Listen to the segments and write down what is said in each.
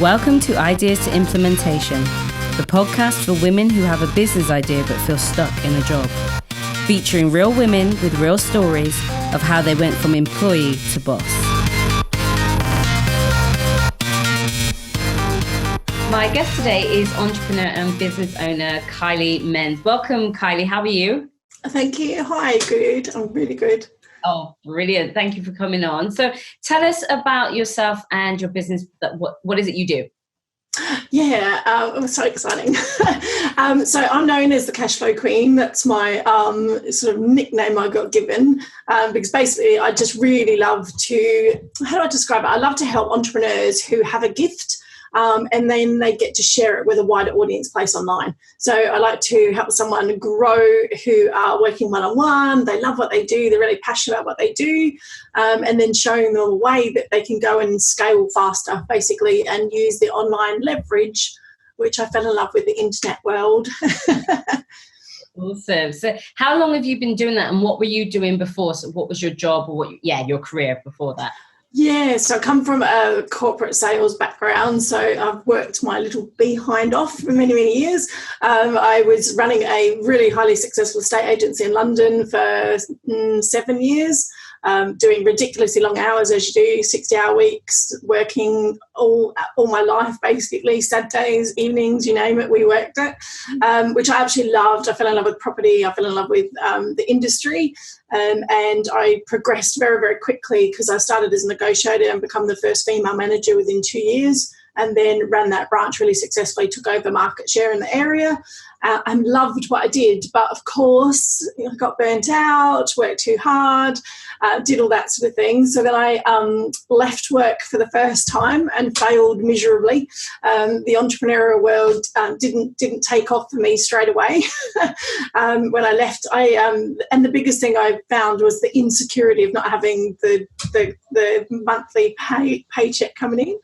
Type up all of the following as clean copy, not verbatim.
Welcome to Ideas to Implementation, the podcast for women who have a business idea but feel stuck in a job. Featuring real women with real stories of how they went from employee to boss. My guest today is entrepreneur and business owner Kylie Menz. Welcome, Kylie. How are you? Thank you. Hi, good. I'm really good. Oh, brilliant. Thank you for coming on. So tell us about yourself and your business. What is it you do? Yeah, it was so exciting. So I'm known as the Cashflow Queen. That's my sort of nickname I got given because basically I just really love to, how do I describe it? I love to help entrepreneurs who have a gift and then they get to share it with a wider audience place online. So I like to help someone grow who are working one-on-one. They love what they do. They're really passionate about what they do. And then showing them a way that they can go and scale faster, basically, and use the online leverage, which I fell in love with the internet world. Awesome. So how long have you been doing that and what were you doing before? So what was your job or your career before that? Yeah, so I come from a corporate sales background, so I've worked my little behind off for many, many years. I was running a really highly successful estate agency in London for 7 years, doing ridiculously long hours as you do, 60-hour weeks, working all my life, basically, Saturdays, evenings, you name it, we worked it, which I absolutely loved. I fell in love with property. I fell in love with the industry. And I progressed very, very quickly because I started as a negotiator and become the first female manager within 2 years, and then ran that branch really successfully, took over market share in the area, and loved what I did. But of course, I got burnt out, worked too hard, did all that sort of thing. So then I left work for the first time and failed miserably. The entrepreneurial world didn't take off for me straight away. When I left, and the biggest thing I found was the insecurity of not having the monthly paycheck coming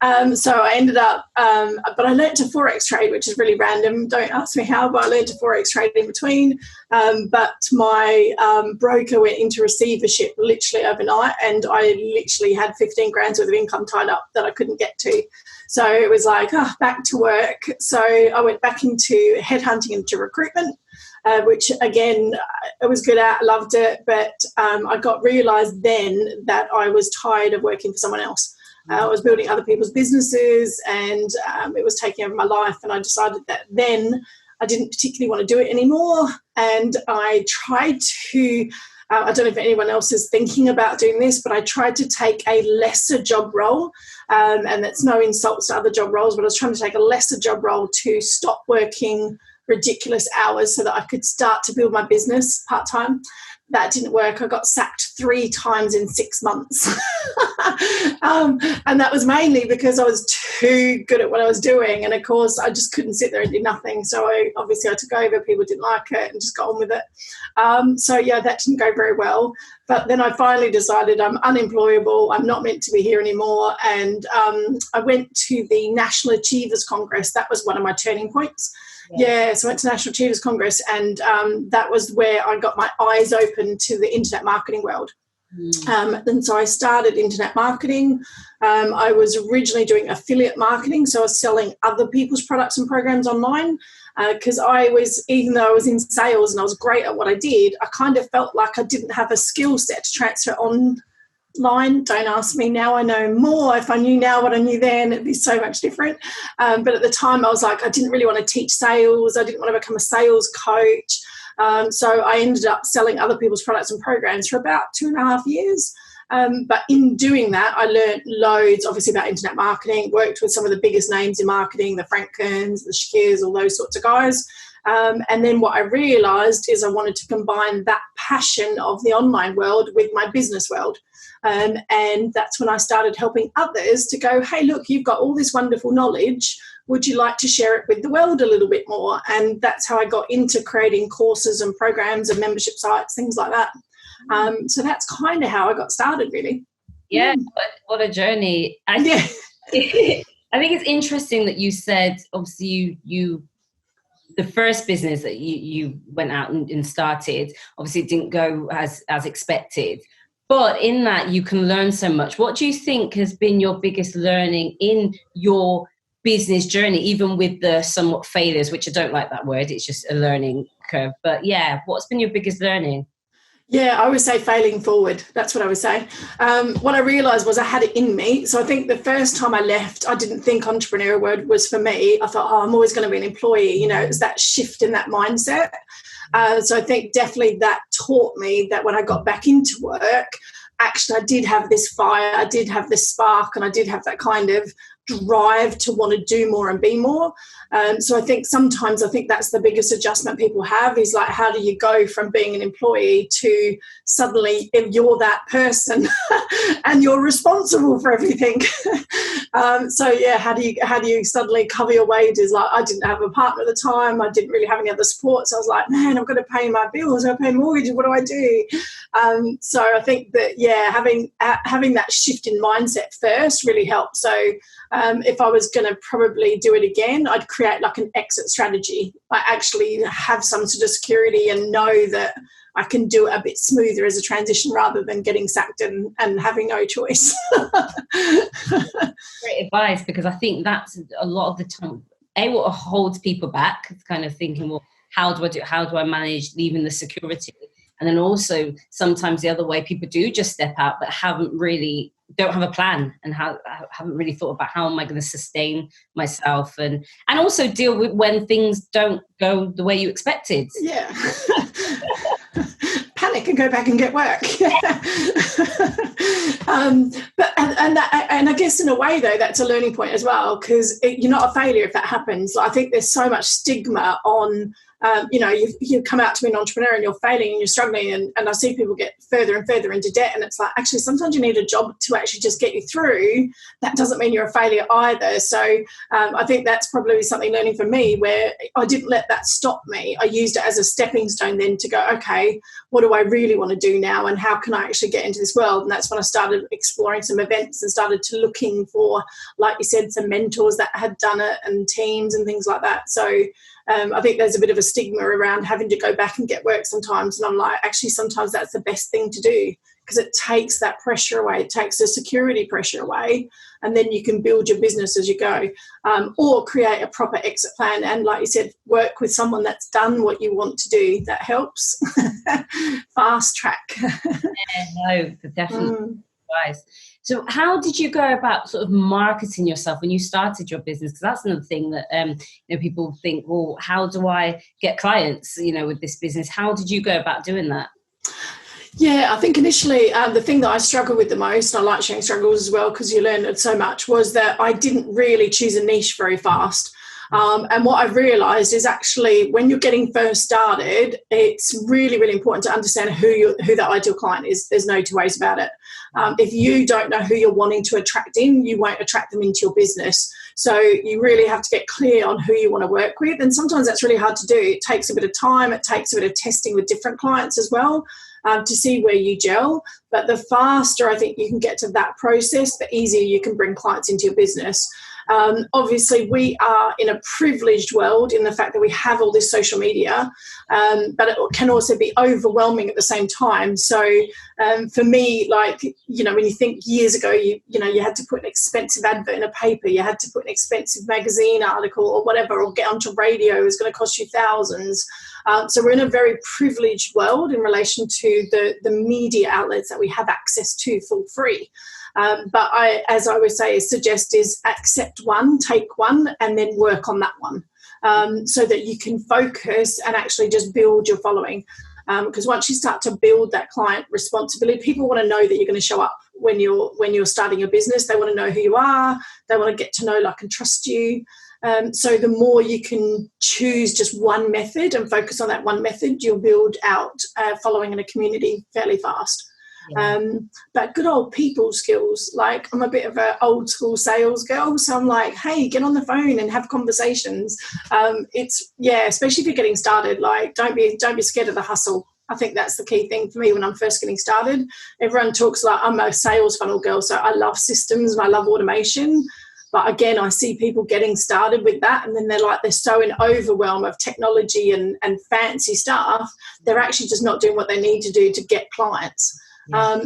in. So I ended up, but I learned to Forex trade, which is really random. Don't ask me how, but I learned to Forex trade in between. But my broker went into receivership literally overnight, and I literally had 15 grand worth of income tied up that I couldn't get to. So it was like, back to work. So I went back into headhunting, into recruitment, which again, I was good at, loved it. But I realised then that I was tired of working for someone else. I was building other people's businesses and it was taking over my life. And I decided that then I didn't particularly want to do it anymore. And I tried to, I don't know if anyone else is thinking about doing this, but I tried to take a lesser job role. And that's no insults to other job roles, but I was trying to take a lesser job role to stop working ridiculous hours so that I could start to build my business part-time. That didn't work. I got sacked 3 times in 6 months. And that was mainly because I was too good at what I was doing. And of course, I just couldn't sit there and do nothing. So I took over. People didn't like it and just got on with it. That didn't go very well. But then I finally decided I'm unemployable. I'm not meant to be here anymore. And I went to the National Achievers Congress. That was one of my turning points. Yeah, so I went to National Achievers Congress, and that was where I got my eyes open to the internet marketing world. And so I started internet marketing. I was originally doing affiliate marketing, so I was selling other people's products and programs online because even though I was in sales and I was great at what I did, I kind of felt like I didn't have a skill set to transfer online. Don't ask me now. I know more. If I knew now what I knew then, it'd be so much different. But at the time, I was like, I didn't really want to teach sales. I didn't want to become a sales coach. So I ended up selling other people's products and programs for about 2.5 years. But in doing that, I learned loads, obviously, about internet marketing, worked with some of the biggest names in marketing, the Frank Kerns, the Shakirs, all those sorts of guys. And then what I realised is I wanted to combine that passion of the online world with my business world. And that's when I started helping others to go, hey, look, you've got all this wonderful knowledge. Would you like to share it with the world a little bit more? And that's how I got into creating courses and programs and membership sites, things like that. So that's kind of how I got started, really. Yeah, what a journey. I think it's interesting that you said, obviously, you the first business that you went out and started, obviously it didn't go as expected. But in that, you can learn so much. What do you think has been your biggest learning in your business journey, even with the somewhat failures, which I don't like that word, it's just a learning curve. But yeah, what's been your biggest learning? Yeah, I would say failing forward. That's what I would say. What I realised was I had it in me. So I think the first time I left, I didn't think entrepreneurial word was for me. I thought, oh, I'm always going to be an employee. You know, it's that shift in that mindset. So I think definitely that taught me that when I got back into work, actually I did have this fire, I did have this spark, and I did have that kind of drive to want to do more and be more. So I think sometimes that's the biggest adjustment people have is like, how do you go from being an employee to suddenly you're that person and you're responsible for everything. So yeah, how do you suddenly cover your wages? Like, I didn't have a partner at the time, I didn't really have any other support, so I was like, man, I've got to pay my bills, I've got to pay mortgage, what do I do? So I think that, yeah, having that shift in mindset first really helped. So if I was going to probably do it again, I'd create like an exit strategy. I actually have some sort of security and know that I can do it a bit smoother as a transition rather than getting sacked and having no choice. Great advice, because I think that's a lot of the time, what holds people back. It's kind of thinking, well, how do I manage leaving the security? And then also sometimes the other way, people do just step out but don't have a plan and haven't really thought about how am I going to sustain myself and also deal with when things don't go the way you expected. Yeah. Panic and go back and get work. But I guess in a way though, that's a learning point as well, because you're not a failure if that happens. Like, I think there's so much stigma on you come out to be an entrepreneur and you're failing and you're struggling, and I see people get further and further into debt, and it's like, actually sometimes you need a job to actually just get you through. That doesn't mean you're a failure either. So I think that's probably something learning for me, where I didn't let that stop me. I used it as a stepping stone then to go, okay, what do I really want to do now, and how can I actually get into this world? And that's when I started exploring some events and started to looking for, like you said, some mentors that had done it and teams and things like that. So I think there's a bit of a stigma around having to go back and get work sometimes. And I'm like, actually, sometimes that's the best thing to do, because it takes that pressure away. It takes the security pressure away. And then you can build your business as you go, or create a proper exit plan. And like you said, work with someone that's done what you want to do. That helps. Fast track. Yeah, no, definitely. Advice. So how did you go about sort of marketing yourself when you started your business? Because that's another thing that people think, well, how do I get clients, with this business? How did you go about doing that? Yeah, I think initially the thing that I struggled with the most, and I like sharing struggles as well because you learn so much, was that I didn't really choose a niche very fast. And what I've realised is actually when you're getting first started, it's really, really important to understand who that ideal client is. There's no two ways about it. If you don't know who you're wanting to attract in, you won't attract them into your business. So you really have to get clear on who you want to work with. And sometimes that's really hard to do. It takes a bit of time. It takes a bit of testing with different clients as well. To see where you gel. But the faster I think you can get to that process, the easier you can bring clients into your business. Obviously, we are in a privileged world in the fact that we have all this social media, but it can also be overwhelming at the same time. So for me, like, when you think years ago, you had to put an expensive advert in a paper, you had to put an expensive magazine article or whatever, or get onto radio, it was going to cost you thousands. So we're in a very privileged world in relation to the media outlets that we have access to for free. But as I always say, suggest is accept one, take one, and then work on that one, so that you can focus and actually just build your following. Because once you start to build that client responsibility, people want to know that you're going to show up when you're starting your business. They want to know who you are. They want to get to know, like, and trust you. So the more you can choose just one method and focus on that one method, you'll build out following in a community fairly fast. Yeah. But good old people skills, like, I'm a bit of an old school sales girl, so I'm like, hey, get on the phone and have conversations. Especially if you're getting started, like, don't be scared of the hustle. I think that's the key thing for me when I'm first getting started. Everyone talks like I'm a sales funnel girl, so I love systems and I love automation. But again, I see people getting started with that, and then they're so in overwhelm of technology and fancy stuff, they're actually just not doing what they need to do to get clients.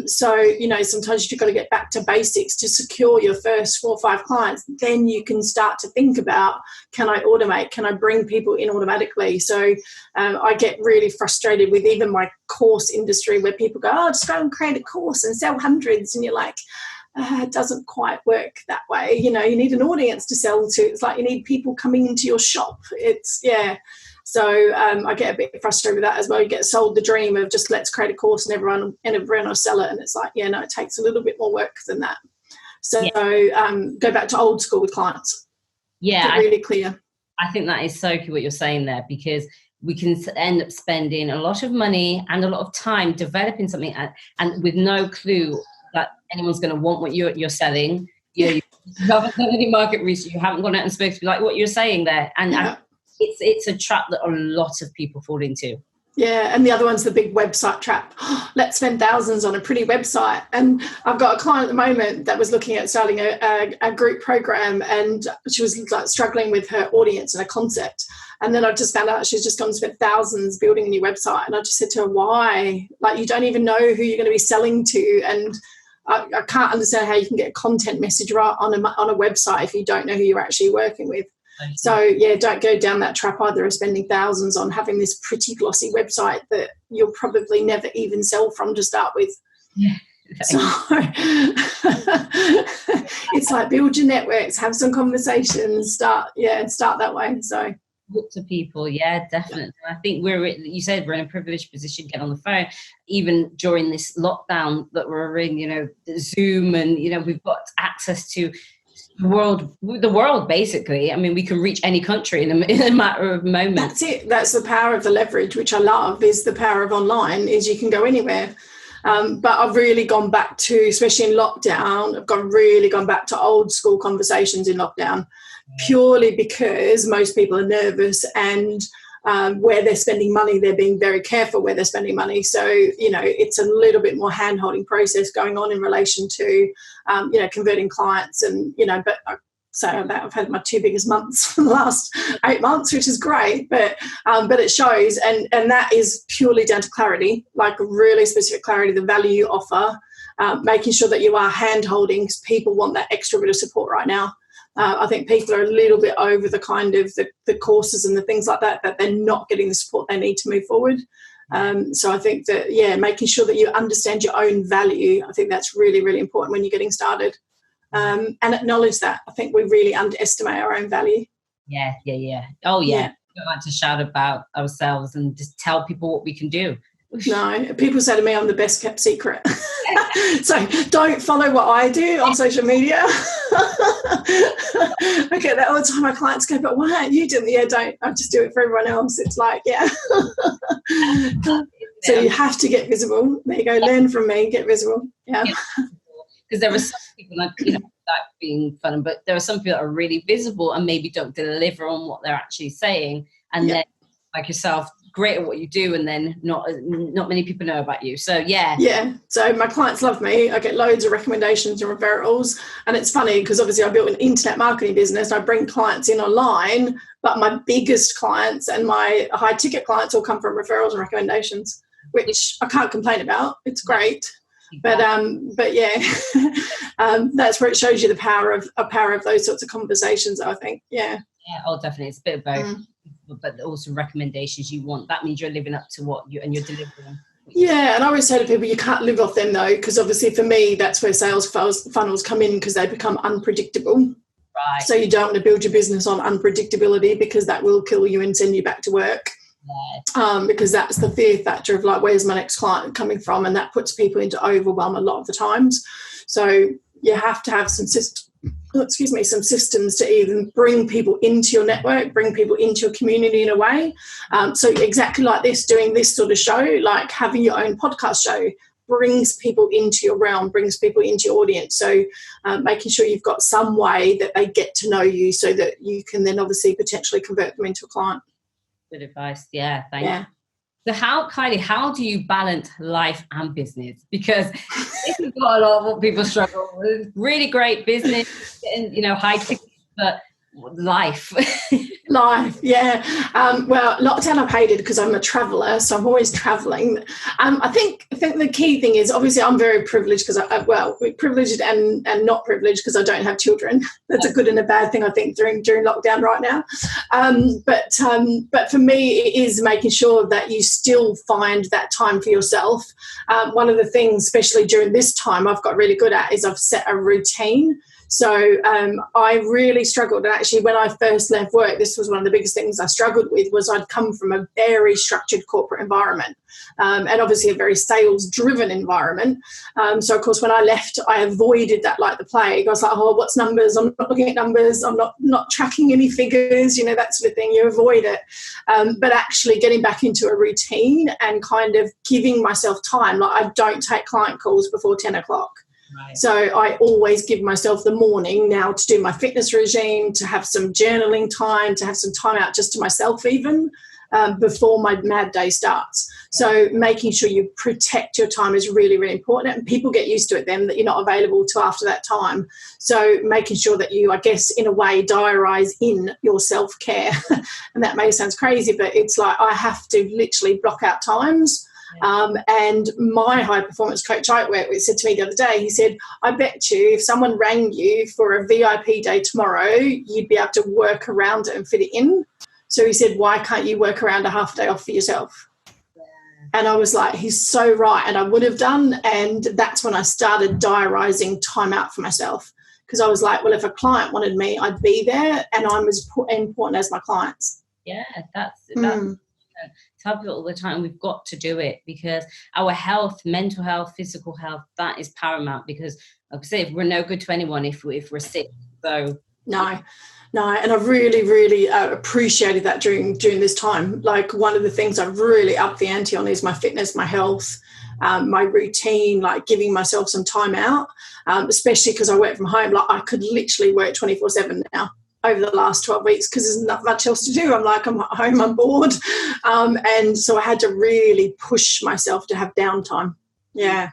So, sometimes you've got to get back to basics to secure your first 4 or 5 clients. Then you can start to think about, can I automate? Can I bring people in automatically? So I get really frustrated with even my course industry where people go, just go and create a course and sell hundreds. And you're like, it doesn't quite work that way. You need an audience to sell to. It's like you need people coming into your shop. So I get a bit frustrated with that as well. You get sold the dream of just let's create a course and everyone will sell it. And it's like, it takes a little bit more work than that. So go back to old school with clients. Yeah. Get really clear. I think that is so key what you're saying there, because we can end up spending a lot of money and a lot of time developing something and with no clue that anyone's going to want what you're selling. You haven't done any market research. You haven't gone out and spoken to like what you're saying there. And it's a trap that a lot of people fall into. Yeah, and the other one's the big website trap. Let's spend thousands on a pretty website. And I've got a client at the moment that was looking at starting a group program, and she was like struggling with her audience and her concept. And then I've just found out she's just gone and spent thousands building a new website. And I just said to her, why? Like, you don't even know who you're going to be selling to. And I can't understand how you can get a content message right on a website if you don't know who you're actually working with. So, don't go down that trap either of spending thousands on having this pretty glossy website that you'll probably never even sell from to start with. Yeah. So it's like build your networks, have some conversations, start that way. So talk to people, definitely. I think you said we're in a privileged position to get on the phone, even during this lockdown that we're in, Zoom, and, we've got access to the world basically. I mean, we can reach any country in a matter of moments. That's it. That's the power of the leverage, which I love, is the power of online, is you can go anywhere. But I've really gone back to, especially in lockdown, really gone back to old school conversations in lockdown, purely because most people are nervous, and where they're spending money, they're being very careful where they're spending money. So, it's a little bit more hand-holding process going on in relation to, converting clients. And, but I've had my 2 biggest months for the last 8 months, which is great, but it shows. And that is purely down to clarity, like really specific clarity, the value you offer, making sure that you are hand-holding, because people want that extra bit of support right now. I think people are a little bit over the kind of the courses and the things like that they're not getting the support they need to move forward. So I think that, making sure that you understand your own value, I think that's really, really important when you're getting started. And acknowledge that. I think we really underestimate our own value. Yeah. Oh, yeah. We don't like to shout about ourselves and just tell people what we can do. No, people say to me I'm the best kept secret. So don't follow what I do on social media. I get that all the time. My clients go, but why aren't you doing it? Don't. I just do it for everyone else. It's like, So you have to get visible. There you go. Learn from me. Get visible. Yeah. Because there are some people, like being fun, but there are some people that are really visible and maybe don't deliver on what they're actually saying. And then, like yourself, great at what you do, and then not many people know about you. So so my clients love me. I get loads of recommendations and referrals, and it's funny because obviously I built an internet marketing business. I bring clients in online, but my biggest clients and my high ticket clients all come from referrals and recommendations, which I can't complain about. It's great. But that's where it shows you the power of those sorts of conversations, I think. Definitely. It's a bit of both. But also recommendations you want. That means you're living up to and you're delivering. Yeah, and I always say to people, you can't live off them though, because obviously for me, that's where sales funnels come in, because they become unpredictable. Right. So you don't want to build your business on unpredictability, because that will kill you and send you back to work. Because that's the fear factor of like, where's my next client coming from? And that puts people into overwhelm a lot of the times. So you have to have some systems to even bring people into your network, bring people into your community in a way. So exactly like this, doing this sort of show, like having your own podcast show, brings people into your realm, brings people into your audience. So making sure you've got some way that they get to know you, so that you can then obviously potentially convert them into a client. Good advice. Yeah, thank you. So Kylie, how do you balance life and business? Because this is got a lot of what people struggle with. Really great business and, high tickets, but life. Life, yeah. Well, lockdown I've hated because I'm a traveller, so I'm always travelling. I think the key thing is, obviously I'm very privileged because we're privileged and not privileged because I don't have children. That's a good and a bad thing, I think, during lockdown right now. But for me, it is making sure that you still find that time for yourself. One of the things, especially during this time, I've got really good at is I've set a routine. So I really struggled. And actually, when I first left work, this was one of the biggest things I struggled with, was I'd come from a very structured corporate environment, and obviously a very sales-driven environment. So, of course, when I left, I avoided that like the plague. I was like, oh, what's numbers? I'm not looking at numbers. I'm not tracking any figures, that sort of thing. You avoid it. But actually getting back into a routine and kind of giving myself time. Like, I don't take client calls before 10 o'clock. Right. So I always give myself the morning now to do my fitness regime, to have some journaling time, to have some time out just to myself even before my mad day starts. So making sure you protect your time is really, really important. And people get used to it then that you're not available till after that time. So making sure that you, I guess, in a way, diarise in your self-care. And that may sound crazy, but it's like I have to literally block out times. And my high performance coach I work with said to me the other day, he said, I bet you if someone rang you for a VIP day tomorrow, you'd be able to work around it and fit it in. So he said, why can't you work around a half day off for yourself? Yeah. And I was like, he's so right. And I would have done. And that's when I started diarising time out for myself, because I was like, well, if a client wanted me, I'd be there, and I'm as important as my clients. Yeah, that's tell people all the time, we've got to do it, because our health, mental health, physical health, that is paramount, because like I say, we're no good to anyone if we're sick. So no, and I've really, really appreciated that during this time. Like, one of the things I've really upped the ante on is my fitness, my health, my routine, like giving myself some time out, especially because I work from home. Like, I could literally work 24/7 now over the last 12 weeks because there's not much else to do. I'm like, I'm at home, I'm bored. And so I had to really push myself to have downtime. Yeah.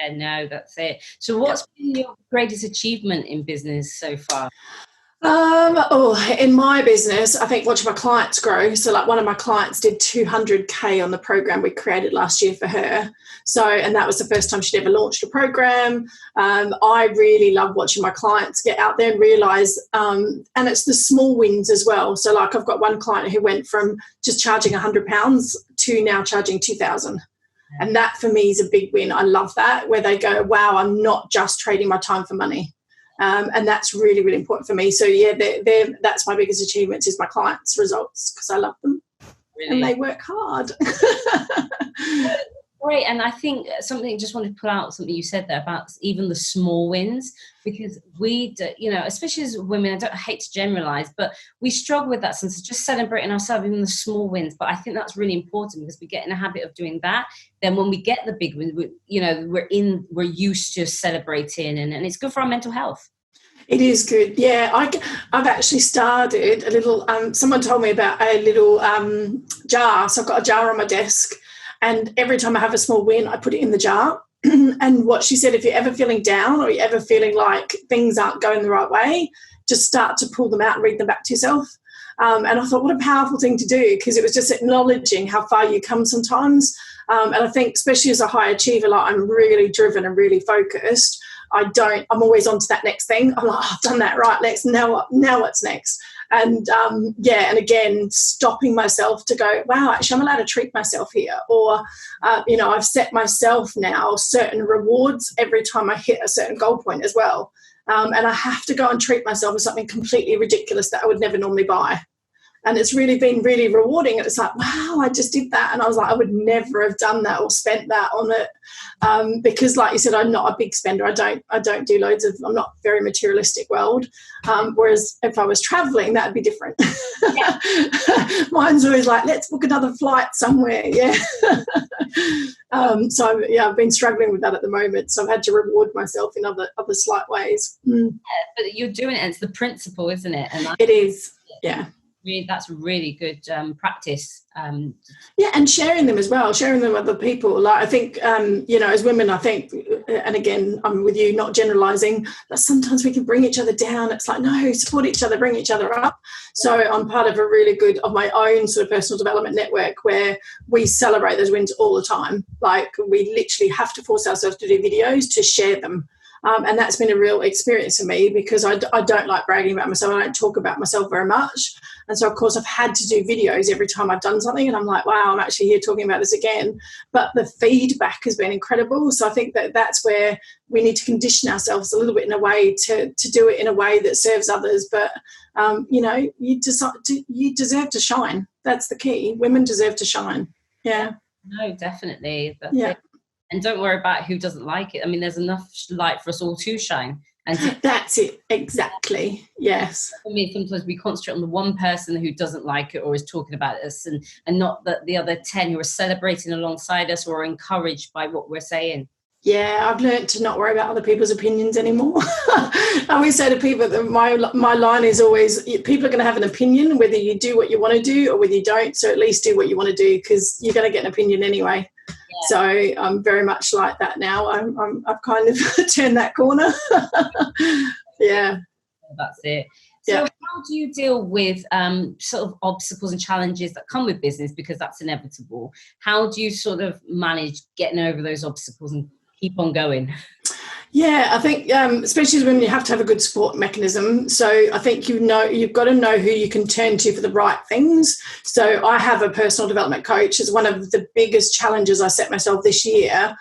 Yeah, no, that's it. So what's been your greatest achievement in business so far? In my business, I think watching my clients grow. So like, one of my clients did 200K on the program we created last year for her. So, and that was the first time she'd ever launched a program. I really love watching my clients get out there and realize, and it's the small wins as well. So like, I've got one client who went from just charging £100 to now charging 2,000. And that for me is a big win. I love that, where they go, wow, I'm not just trading my time for money. And that's really, really important for me. So yeah, that's my biggest achievement, is my clients' results, because I love them. Really? And they work hard. Great. And I think just wanted to pull out something you said there about even the small wins, because we, especially as women, I hate to generalize, but we struggle with that sense of just celebrating ourselves, even the small wins. But I think that's really important, because we get in a habit of doing that. Then when we get the big wins, we're used to celebrating, and it's good for our mental health. It is good. Yeah, I've actually started a little, someone told me about a little jar. So I've got a jar on my desk, and every time I have a small win, I put it in the jar. And what she said, if you're ever feeling down or you're ever feeling like things aren't going the right way, just start to pull them out and read them back to yourself. And I thought, what a powerful thing to do, because it was just acknowledging how far you come sometimes. And I think, especially as a high achiever, like, I'm really driven and really focused. I'm always on to that next thing. I'm like, I've done that, right, now what's next? And and again, stopping myself to go, wow, actually I'm allowed to treat myself here. Or, I've set myself now certain rewards every time I hit a certain goal point as well. And I have to go and treat myself with something completely ridiculous that I would never normally buy. And it's really been really rewarding. It's like, wow, I just did that. And I was like, I would never have done that or spent that on it. Because like you said, I'm not a big spender. I don't do I'm not very materialistic world. Whereas if I was traveling, that'd be different. Yeah. Mine's always like, let's book another flight somewhere. Yeah. I've been struggling with that at the moment. So I've had to reward myself in other slight ways. Yeah, but you're doing it. And it's the principle, isn't it? And it is. Yeah. That's really good practice. Yeah, and sharing them as well, sharing them with other people. Like I think, as women, I think, and again, I'm with you, not generalising, but sometimes we can bring each other down. It's like, no, support each other, bring each other up. So I'm part of a really good, of my own sort of personal development network where we celebrate those wins all the time. Like we literally have to force ourselves to do videos to share them. And that's been a real experience for me because I don't like bragging about myself. I don't talk about myself very much. And so, of course, I've had to do videos every time I've done something. And I'm like, wow, I'm actually here talking about this again. But the feedback has been incredible. So I think that that's where we need to condition ourselves a little bit in a way to do it in a way that serves others. But, you deserve to shine. That's the key. Women deserve to shine. Yeah. No, definitely. That's it. And don't worry about who doesn't like it. I mean, there's enough light for us all to shine. And that's it. Exactly. Yes. I mean, sometimes we concentrate on the one person who doesn't like it or is talking about us and not the other 10 who are celebrating alongside us or are encouraged by what we're saying. Yeah, I've learned to not worry about other people's opinions anymore. I always say to people that my line is always, people are going to have an opinion, whether you do what you want to do or whether you don't. So at least do what you want to do because you're going to get an opinion anyway. Yeah. So I'm very much like that now. I've kind of turned that corner. Yeah. That's it. So how do you deal with sort of obstacles and challenges that come with business because that's inevitable? How do you sort of manage getting over those obstacles and keep on going? Yeah, I think especially as women, you have to have a good support mechanism. So I think you've got to know who you can turn to for the right things. So I have a personal development coach. It's one of the biggest challenges I set myself this year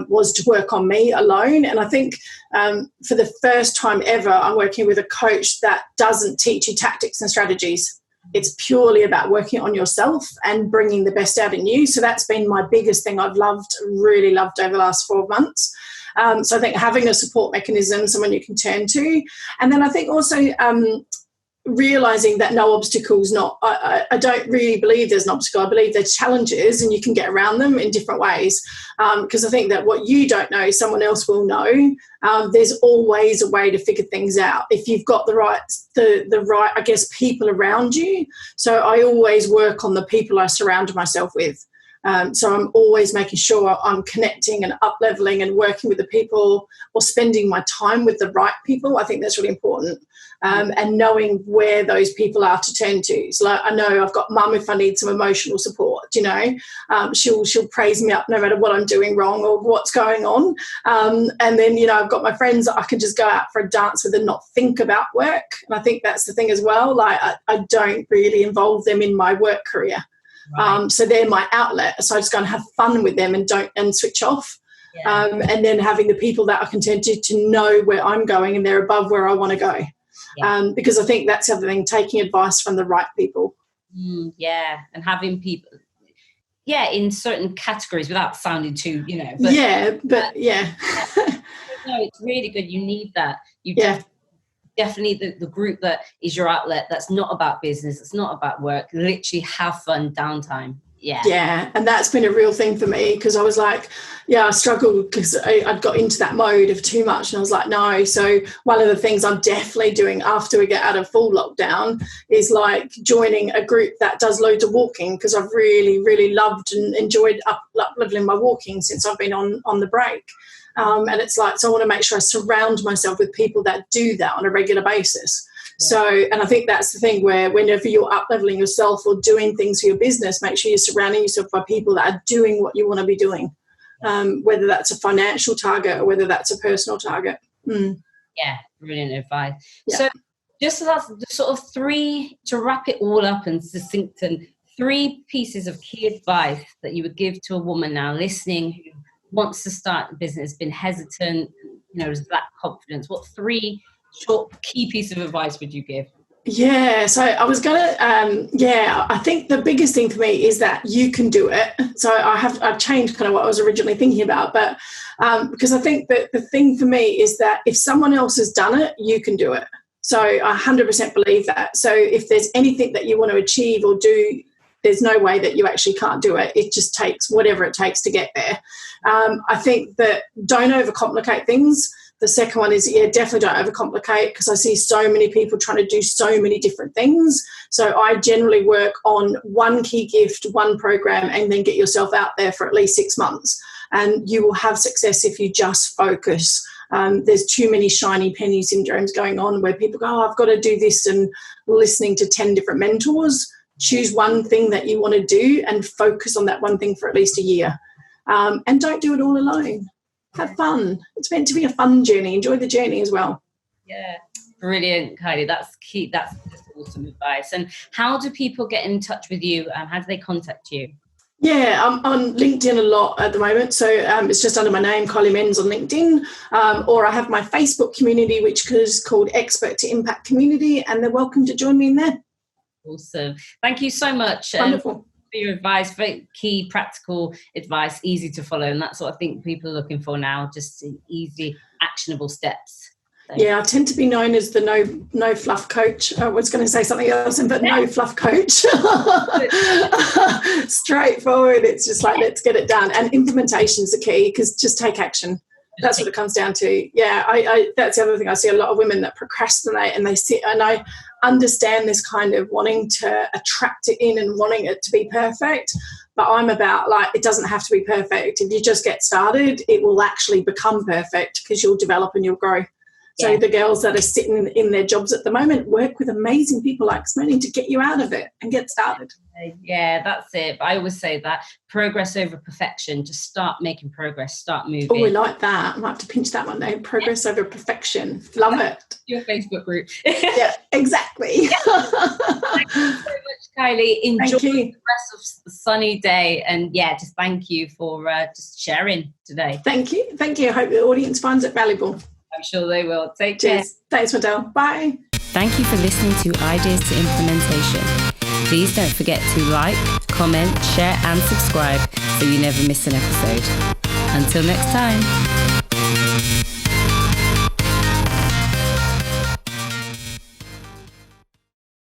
was to work on me alone. And I think for the first time ever, I'm working with a coach that doesn't teach you tactics and strategies. It's purely about working on yourself and bringing the best out in you. So that's been my biggest thing I've really loved over the last 4 months. So I think having a support mechanism, someone you can turn to. And then I think also realising that no obstacle's not, I don't really believe there's an obstacle. I believe there's challenges and you can get around them in different ways. Because I think that what you don't know, someone else will know. There's always a way to figure things out if you've got the right, I guess, people around you. So I always work on the people I surround myself with. So I'm always making sure I'm connecting and up-leveling and working with the people or spending my time with the right people. I think that's really important. And knowing where those people are to turn to. So like, I know I've got mum if I need some emotional support, she'll praise me up no matter what I'm doing wrong or what's going on. And then, I've got my friends that I can just go out for a dance with and not think about work. And I think that's the thing as well. Like I don't really involve them in my work career. Right. So they're my outlet. So I just go and have fun with them and switch off. Yeah. And then having the people that I can turn to know where I'm going and they're above where I want to go. Yeah. Because I think that's the other thing, taking advice from the right people. Yeah, and having people, in certain categories without sounding too, But, No, it's really good. You need that. Definitely the group that is your outlet, that's not about business, it's not about work, literally have fun downtime. Yeah, and that's been a real thing for me because I was like, I struggled because I'd got into that mode of too much and I was like, no. So one of the things I'm definitely doing after we get out of full lockdown is like joining a group that does loads of walking because I've really, really loved and enjoyed up-leveling my walking since I've been on the break. And it's like, so I want to make sure I surround myself with people that do that on a regular basis. Yeah. So, and I think that's the thing where whenever you're up-leveling yourself or doing things for your business, make sure you're surrounding yourself by people that are doing what you want to be doing, whether that's a financial target or whether that's a personal target. Yeah, brilliant advice. Yeah. So just that's the sort of 3, to wrap it all up and succinct, and 3 pieces of key advice that you would give to a woman now listening who wants to start a business, been hesitant, has lacked confidence. What 3 short key pieces of advice would you give? Yeah, so I was going to, I think the biggest thing for me is that you can do it. So I've changed kind of what I was originally thinking about, but because I think that the thing for me is that if someone else has done it, you can do it. So I 100% believe that. So if there's anything that you want to achieve or do, there's no way that you actually can't do it. It just takes whatever it takes to get there. I think that don't overcomplicate things. The second one is, definitely don't overcomplicate, because I see so many people trying to do so many different things. So I generally work on one key gift, one program, and then get yourself out there for at least 6 months. And you will have success if you just focus. There's too many shiny penny syndromes going on where people go, I've got to do this, and listening to 10 different mentors. Choose one thing that you want to do and focus on that one thing for at least a year. And don't do it all alone. Have fun. It's meant to be a fun journey. Enjoy the journey as well. Yeah, brilliant, Kylie. That's key. That's just awesome advice. And how do people get in touch with you? How do they contact you? Yeah, I'm on LinkedIn a lot at the moment. So it's just under my name, Kylie Menz on LinkedIn. Or I have my Facebook community, which is called Expert to Impact Community, and they're welcome to join me in there. Awesome. Thank you so much. Wonderful. For your advice, very key, practical advice, easy to follow. And that's what I think people are looking for now, just easy, actionable steps. So. Yeah, I tend to be known as the no fluff coach. I was going to say something else, but no fluff coach. Straightforward. It's just like, let's get it done. And implementation is the key, because just take action. That's what it comes down to. Yeah, I that's the other thing. I see a lot of women that procrastinate, and they sit, and I understand this kind of wanting to attract it in and wanting it to be perfect. But I'm about, like, it doesn't have to be perfect. If you just get started, it will actually become perfect, because you'll develop and you'll grow. So the girls that are sitting in their jobs at the moment work with amazing people like Simone to get you out of it and get started. Yeah, that's it. But I always say that progress over perfection. Just start making progress, start moving. Oh, we like that. I might have to pinch that one day. Progress over perfection. Love it. Your Facebook group. Yeah, exactly. Thank you so much, Kylie. Enjoy the rest of the sunny day. And just thank you for just sharing today. Thank you. Thank you. I hope the audience finds it valuable. I'm sure they will. Take care. Thanks, Madelle. Bye. Thank you for listening to Ideas to Implementation. Please don't forget to like, comment, share and subscribe so you never miss an episode. Until next time.